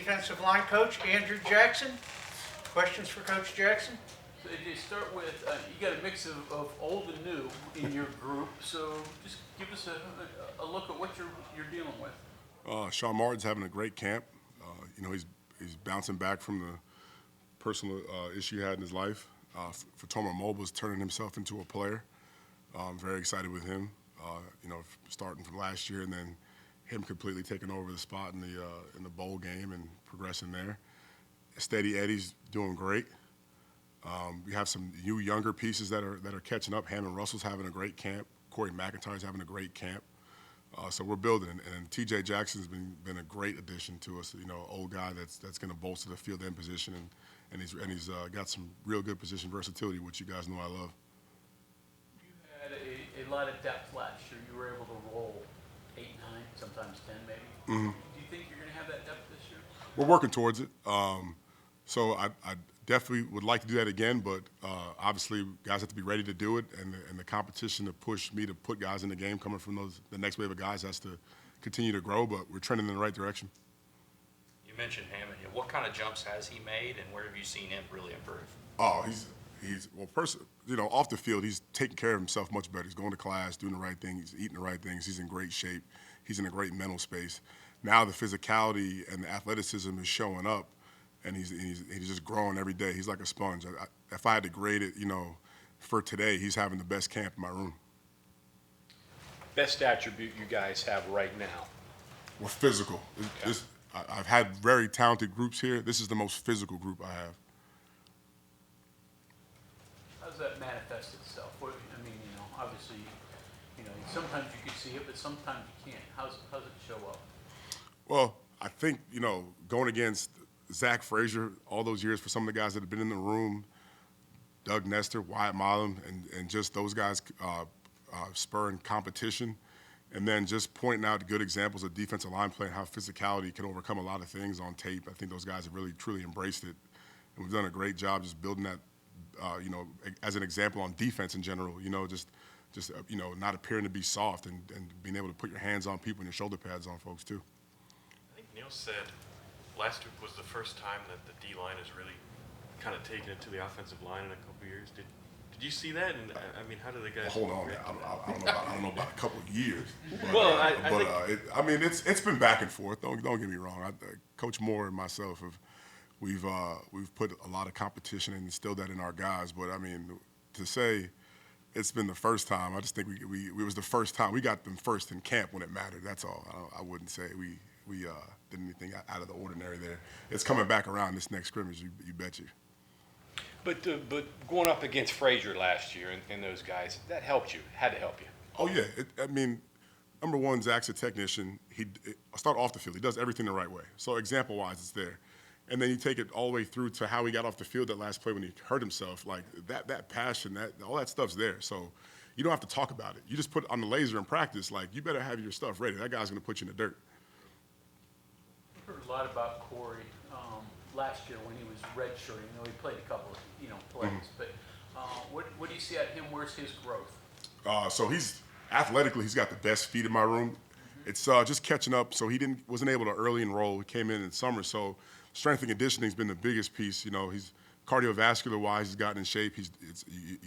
defensive line coach, Andrew Jackson. Questions for Coach Jackson? So if you start with, you got a mix of old and new in your group, so just give us a look at what you're dealing with. Sean Martin's having a great camp. He's bouncing back from the personal issue he had in his life. Fatoma Mobile's turning himself into a player. I'm very excited with him. Starting from last year and then him completely taking over the spot in the bowl game and progressing there. Steady Eddie's doing great. We have some new younger pieces that are catching up. Hammond Russell's having a great camp. Corey McIntyre's having a great camp. So we're building, and T.J. Jackson's been a great addition to us. Old guy that's going to bolster the field end position, and he's got some real good position versatility, which you guys know I love. You had a lot of depth last year. You were able to roll 8, 9, sometimes 10, maybe. Mm-hmm. Do you think you're going to have that depth this year? We're working towards it. So I definitely would like to do that again, but obviously guys have to be ready to do it, and the competition to push me to put guys in the game coming from the next wave of guys has to continue to grow, but we're trending in the right direction. You mentioned Hammond. What kind of jumps has he made, and where have you seen him really improve? Oh, off the field, he's taking care of himself much better. He's going to class, doing the right thing, he's eating the right things, he's in great shape, he's in a great mental space. Now the physicality and the athleticism is showing up, and he's just growing every day. He's like a sponge. If I had to grade it, for today, he's having the best camp in my room. Best attribute you guys have right now? We're physical. Okay. I've had very talented groups here. This is the most physical group I have. How does that manifest itself? Obviously, sometimes you can see it, but sometimes you can't. How's it show up? Well, I think, going against Zach Frazier all those years for some of the guys that have been in the room, Doug Nestor, Wyatt Milam, and just those guys spurring competition, and then just pointing out good examples of defensive line play and how physicality can overcome a lot of things on tape. I think those guys have really, truly embraced it, and we've done a great job just building that, as an example on defense in general, just not appearing to be soft and being able to put your hands on people and your shoulder pads on folks too. I think Neil said last week was the first time that the D-line has really kind of taken it to the offensive line in a couple of years. Did you see that? And how do the guys? Hold on, I don't know about a couple of years. But, well, it's been back and forth. Don't get me wrong. Coach Moore and myself we've put a lot of competition and instilled that in our guys. But to say it's been the first time, I just think it was the first time we got them first in camp when it mattered. That's all. I wouldn't say we did anything out of the ordinary there. It's coming back around this next scrimmage. You bet you. But going up against Frazier last year and those guys, that helped you, had to help you. Oh, yeah. Number one, Zach's a technician. I'll start off the field. He does everything the right way. So example-wise, it's there. And then you take it all the way through to how he got off the field that last play when he hurt himself. Like that passion, all that stuff's there. So you don't have to talk about it. You just put it on the laser in practice. Like, you better have your stuff ready. That guy's going to put you in the dirt. We've heard a lot about Corey last year when he was redshirting. He played a couple of plays, but what do you see at him? Where's his growth? So he's athletically, he's got the best feet in my room. Mm-hmm. It's just catching up. So he wasn't able to early enroll. He came in summer. So strength and conditioning has been the biggest piece. He's cardiovascular wise, he's gotten in shape. You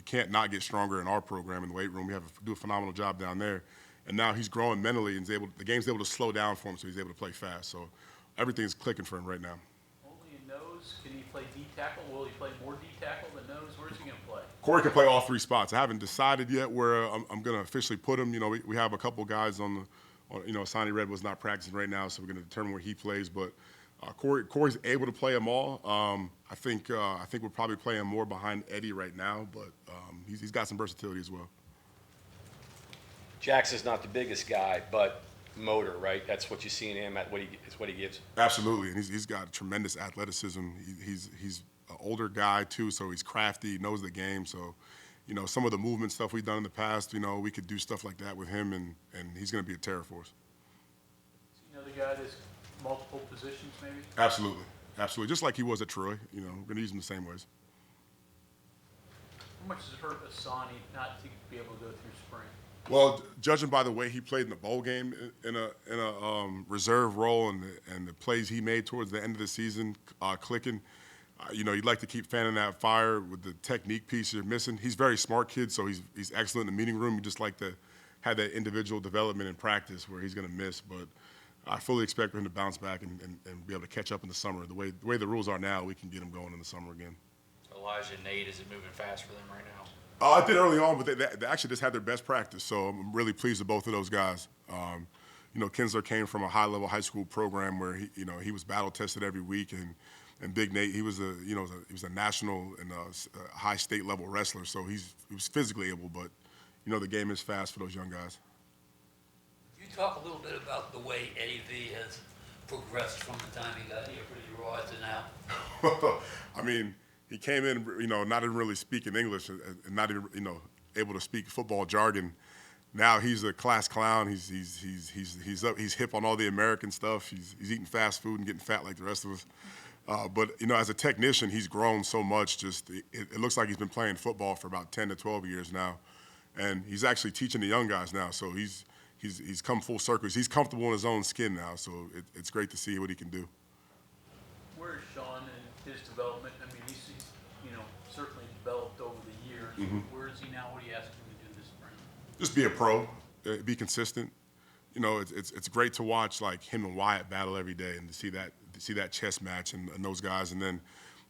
can't not get stronger in our program in the weight room. We do a phenomenal job down there. And now he's growing mentally and the game's able to slow down for him, so he's able to play fast. So everything's clicking for him right now. Only a nose. Can he play D tackle? Will he play more D tackle than nose? Where's he going to play? Corey can play all three spots. I haven't decided yet where I'm going to officially put him. We have a couple guys Sonny Red was not practicing right now, so we're going to determine where he plays. But Corey's able to play them all. I think we're probably playing more behind Eddie right now, but he's got some versatility as well. Jackson's not the biggest guy, but motor, right? That's what you see in him. It's what he gives. Absolutely, and he's got tremendous athleticism. He's an older guy too, so he's crafty, he knows the game. So, some of the movement stuff we've done in the past, we could do stuff like that with him, and he's going to be a terror for us. Is he another guy that's multiple positions, maybe? Absolutely, just like he was at Troy. We're going to use him the same ways. How much does it hurt Asani not to be able to go through spring? Well, judging by the way he played in the bowl game in a reserve role and the plays he made towards the end of the season, clicking, you know, you'd like to keep fanning that fire with the technique piece you're missing. He's a very smart kid, so he's excellent in the meeting room. You just like to have that individual development in practice where he's going to miss. But I fully expect for him to bounce back and be able to catch up in the summer. The way the rules are now, we can get him going in the summer again. Elijah and Nate, is it moving fast for them right now? I did early on, but they actually just had their best practice, so I'm really pleased with both of those guys. You know, Kinsler came from a high-level high school program where he was battle tested every week, and Big Nate, he was a national and a high state level wrestler, so he was physically able, but you know the game is fast for those young guys. You talk a little bit about the way Eddie V has progressed from the time he got here pretty raw to now. I mean, he came in, you know, not even really speaking English and not even, you know, able to speak football jargon. Now he's a class clown. He's hip on all the American stuff. He's eating fast food and getting fat like the rest of us. But you know, as a technician, he's grown so much. Just it looks like he's been playing football for about 10 to 12 years now, and he's actually teaching the young guys now. So he's come full circle. He's comfortable in his own skin now. So it's great to see what he can do. Where is Sean in his development? I mean, he's you know, certainly developed over the years. Mm-hmm. Where is he now? What do you ask him to do this spring? Just be a pro, be consistent. You know, it's great to watch like him and Wyatt battle every day, and to see that chess match and those guys. And then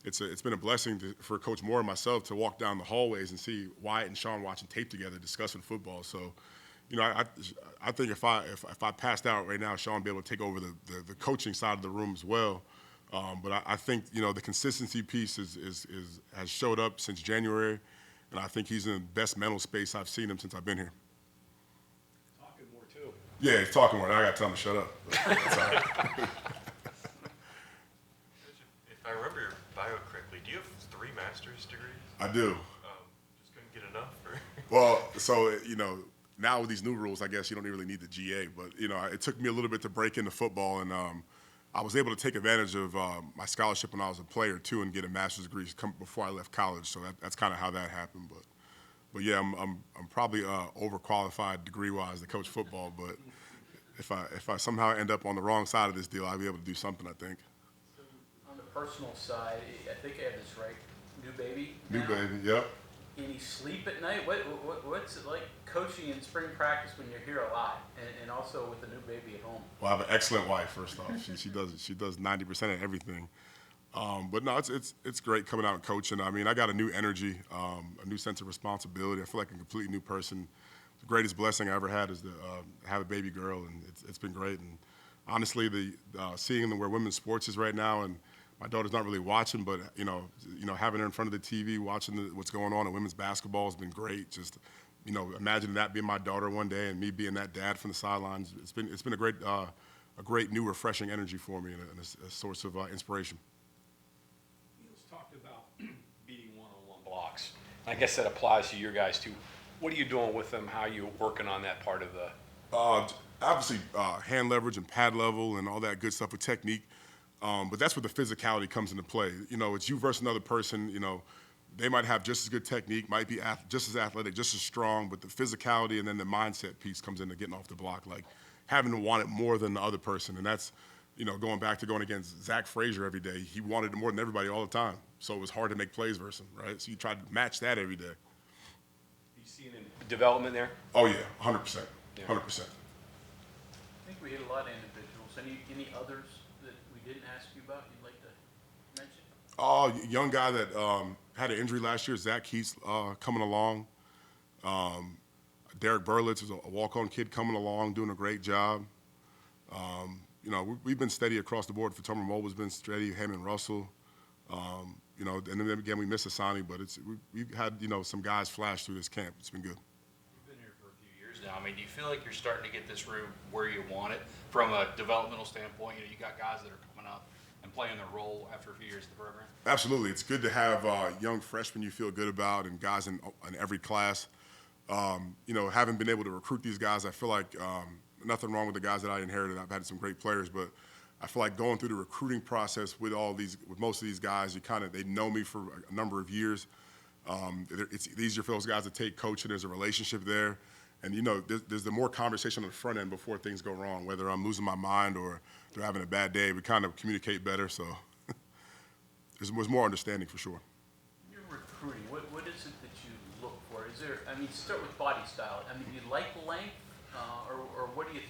it's been a blessing for Coach Moore and myself to walk down the hallways and see Wyatt and Sean watching tape together, discussing football. So, you know, I think if I passed out right now, Sean would be able to take over the coaching side of the room as well. But I think, you know, the consistency piece has showed up since January, and I think he's in the best mental space I've seen him since I've been here. Talking more too. Yeah, he's talking more. I got to tell him to shut up. That's all right. If I remember your bio correctly, do you have 3 master's degrees? I do. Just couldn't get enough? Or? Well, so, you know, now with these new rules, I guess you don't really need the GA. But, you know, it took me a little bit to break into football, and I was able to take advantage of my scholarship when I was a player, too, and get a master's degree before I left college. So that's kind of how that happened. But yeah, I'm probably overqualified degree-wise to coach football. But if I somehow end up on the wrong side of this deal, I'll be able to do something, I think. On the personal side, I think I have this right. New baby. New now? baby, yep. Any sleep at night? What's it like coaching in spring practice when you're here a lot, and also with a new baby at home? Well, I have an excellent wife. First off, she does 90% of everything. But no, it's great coming out and coaching. I mean, I got a new energy, a new sense of responsibility. I feel like a completely new person. The greatest blessing I ever had is to have a baby girl, and it's been great. And honestly, seeing where women's sports is right now, and my daughter's not really watching, but you know, having her in front of the TV, watching what's going on in women's basketball has been great. Just, you know, imagine that being my daughter one day and me being that dad from the sidelines. It's been a great new refreshing energy for me and a source of inspiration. Neil's talked about beating one-on-one blocks. I guess that applies to your guys too. What are you doing with them? How are you working on that part of the? Obviously, hand leverage and pad level and all that good stuff with technique. But that's where the physicality comes into play. You know, it's you versus another person. You know, they might have just as good technique, might be just as athletic, just as strong, but the physicality and then the mindset piece comes into getting off the block, like having to want it more than the other person. And that's, you know, going against Zach Frazier every day. He wanted it more than everybody all the time. So it was hard to make plays versus him, right? So you try to match that every day. You seeing any development there? Oh, yeah, 100%. 100%. I think we hit a lot of individuals. Any others that we didn't ask you about you'd like to mention? Young guy that had an injury last year, Zach Keats, coming along. Derek Burlitz is a walk-on kid coming along, doing a great job. You know, we've been steady across the board. Tomer Mobile's been steady, him and Russell. You know, and then again, we missed Asani, but we've had, you know, some guys flash through this camp. It's been good. You've been here for a few years now. I mean, do you feel like you're starting to get this room where you want it from a developmental standpoint? You know, you got guys that are coming up and playing their role after a few years of the program? Absolutely. It's good to have young freshmen you feel good about and guys in every class. You know, having been able to recruit these guys, I feel like nothing wrong with the guys that I inherited. I've had some great players, but I feel like going through the recruiting process with most of these guys, they know me for a number of years. It's easier for those guys to take coaching. There's a relationship there. And, you know, there's the more conversation on the front end before things go wrong, whether I'm losing my mind or they're having a bad day. We kind of communicate better, so there's more understanding for sure. You're recruiting. What is it that you look for? Is there? I mean, start with body style. I mean, do you like length, or what do you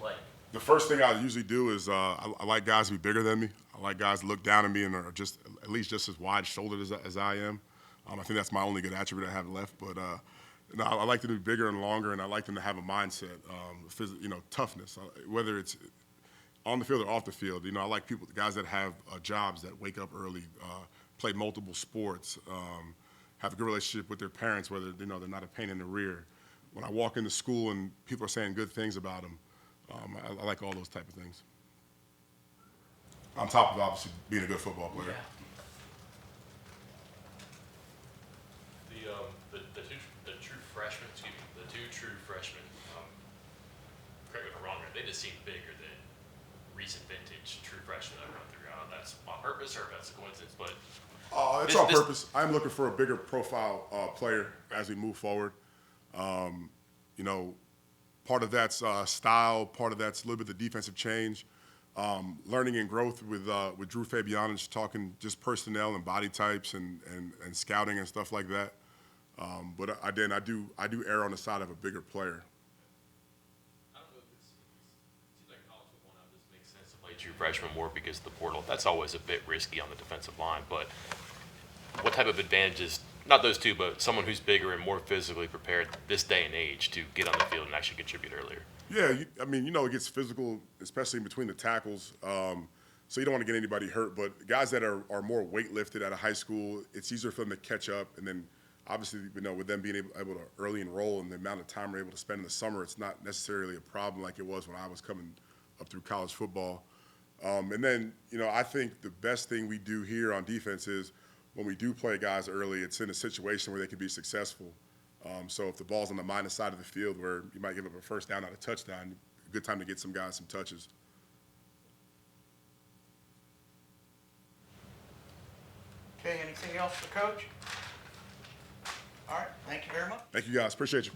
like? The first thing I usually do is I like guys to be bigger than me. I like guys to look down at me and are just at least just as wide-shouldered as I am. I think that's my only good attribute I have left. But no, I like them to be bigger and longer, and I like them to have a mindset, toughness, whether it's on the field or off the field. You know, I like guys that have jobs, that wake up early, play multiple sports, have a good relationship with their parents, whether they're not a pain in the rear. When I walk into school and people are saying good things about them, I like all those type of things. On top of obviously being a good football player. Yeah. The two true freshmen, correct me if I'm wrong, they just seem bigger than recent vintage true freshmen that run through. I don't know if that's on purpose or if that's a coincidence, but It's on purpose. I'm looking for a bigger profile player as we move forward. Part of that's style, part of that's a little bit the defensive change. Learning and growth with Drew Fabianich, talking just personnel and body types and scouting and stuff like that. But I do err on the side of a bigger player. I don't know if it seems like college football now just makes sense to play true freshmen more because of the portal. That's always a bit risky on the defensive line, but what type of advantages, not those two, but someone who's bigger and more physically prepared this day and age to get on the field and actually contribute earlier? Yeah, it gets physical, especially in between the tackles. So you don't want to get anybody hurt. But guys that are more weight lifted out of high school, it's easier for them to catch up. And then obviously, with them being able to early enroll and the amount of time we're able to spend in the summer, it's not necessarily a problem like it was when I was coming up through college football. And then, I think the best thing we do here on defense is when we do play guys early, it's in a situation where they can be successful. So if the ball's on the minus side of the field where you might give up a first down, not a touchdown, a good time to get some guys some touches. Okay, anything else for Coach? All right, thank you very much. Thank you guys. Appreciate you.